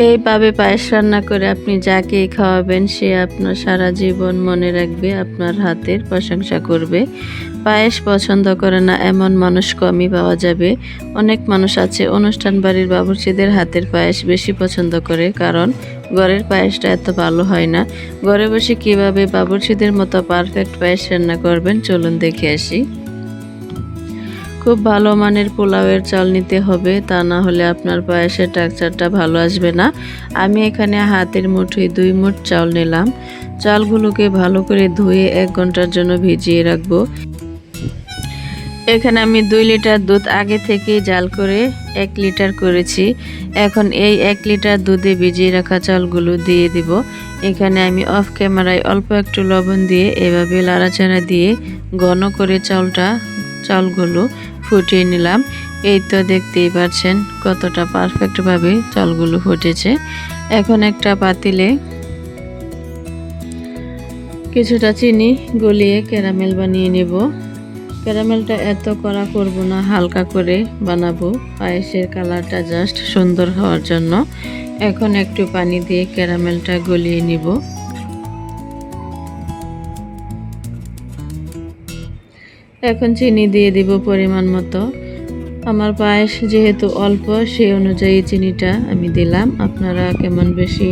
এইভাবে পায়েস রান্না করে আপনি যাকেই খাওয়াবেন সে আপনার সারা জীবন মনে রাখবে, আপনার হাতের প্রশংসা করবে। পায়েস পছন্দ করে না এমন মানুষ কমই পাওয়া যাবে। অনেক মানুষ আছে অনুষ্ঠান বাড়ির বাবুর্চিদের হাতের পায়েস বেশি পছন্দ করে, কারণ ঘরের পায়েসটা এত ভালো হয় না। ঘরে বসে কিভাবে বাবুর্চিদের মতো পারফেক্ট পায়েস রান্না করবেন চলুন দেখে আসি। খুব ভালো মানের পোলাওয়ের চাল নিতে হবে, তা না হলে আপনার পায়েসের টেক্সচারটা ভালো আসবে না। আমি এখানে হাতের মুঠোয় 2 মুঠ চাল নিলাম। চালগুলোকে ভালো করে ধুয়ে 1 ঘন্টার জন্য ভিজিয়ে রাখবো। এখানে আমি 2 লিটার দুধ আগে থেকে জাল করে 1 লিটার করেছি। এখন এই 1 লিটার দুধে ভিজিয়ে রাখা চালগুলো দিয়ে দিব। এখানে আমি অফ ক্যামেরায় অল্প একটু লবণ দিয়ে এভাবে লাড়াচাড়া দিয়ে ঘন করে চালগুলো ফুটিয়ে নিলাম। এই তো দেখতেই পাচ্ছেন কতটা পারফেক্টভাবে চালগুলো ফুটেছে। এখন একটা পাতিলে কিছুটা চিনি গলিয়ে ক্যারামেল বানিয়ে নেব। ক্যারামেলটা এত কড়া করব না, হালকা করে বানাবো, পায়েসের কালারটা জাস্ট সুন্দর হওয়ার জন্য। এখন একটু পানি দিয়ে ক্যারামেলটা গলিয়ে নিব। এখন চিনি দিয়ে দিব পরিমাণ মতো। আমার পায়েস যেহেতু অল্প সেই অনুযায়ী চিনিটা আমি দিলাম। আপনারা কেমন বেশি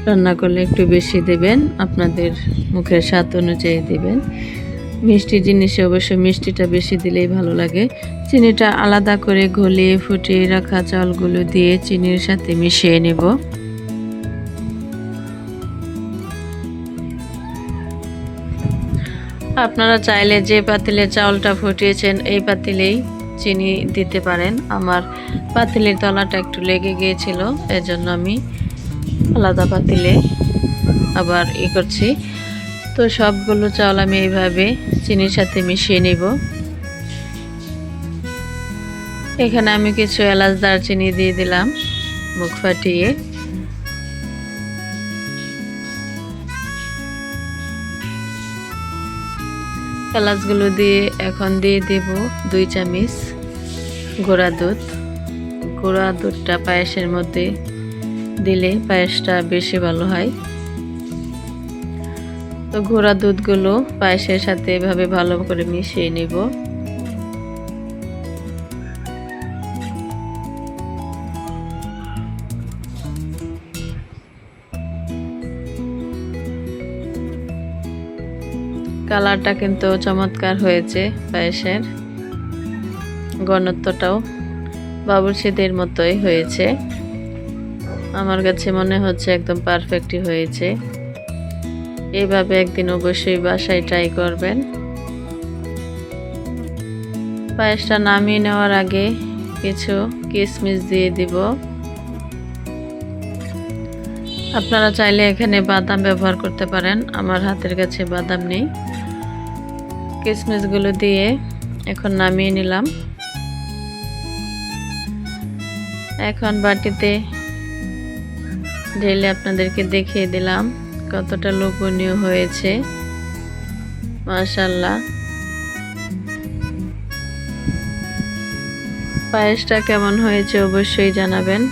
রান্না করলে একটু বেশি দেবেন, আপনাদের মুখের স্বাদ অনুযায়ী দেবেন। মিষ্টি জিনিসে অবশ্যই মিষ্টিটা বেশি দিলেই ভালো লাগে। চিনিটা আলাদা করে গলিয়ে ফুটিয়ে রাখা চালগুলো দিয়ে চিনির সাথে মিশিয়ে নেব। আপনারা চাইলে যে পাতিলে চাউলটা ফুটিয়েছেন এই পাতিলেই চিনি দিতে পারেন। আমার পাতিলের তলাটা একটু লেগে গিয়েছিল, এজন্য আমি আলাদা পাতিলে আবার করছি। তো সবগুলো চাউল আমি এইভাবে চিনির সাথে মিশিয়ে নেব। এখানে আমি কিছু এলাচ দারচিনি দিয়ে দিলাম মুখ ফাটিয়ে। এলাচগুলো দিয়ে এখন দিয়ে দেব 2 চামচ গুঁড়া দুধ। গুঁড়া দুধটা পায়েসের মধ্যে দিলে পায়েসটা বেশি ভালো হয়। তো গুঁড়া দুধগুলো পায়েসের সাথে এভাবে ভালো করে মিশিয়ে নেব। কালারটা কিন্তু চমৎকার হয়েছে, পায়েসের ঘনত্বটাও বাবুর্চিদের মতোই হয়েছে। আমার কাছে মনে হচ্ছে একদম পারফেক্টই হয়েছে। এইভাবে একদিন অবশ্যই বাসায় ট্রাই করবেন। পায়েসটা নামিয়ে নেওয়ার আগে কিছু কিশমিশ দিয়ে দিব। আপনারা চাইলে এখানে বাদাম ব্যবহার করতে পারেন, আমার হাতের কাছে বাদাম নেই। কিশমিশগুলো দিয়ে এখন নামিয়ে নিলাম। এখন বাটিতে ঢেলে আপনাদেরকে দেখিয়ে দিলাম কতটা লোভনীয় হয়েছে। মাশাআল্লাহ, পায়েসটা কেমন হয়েছে অবশ্যই জানাবেন।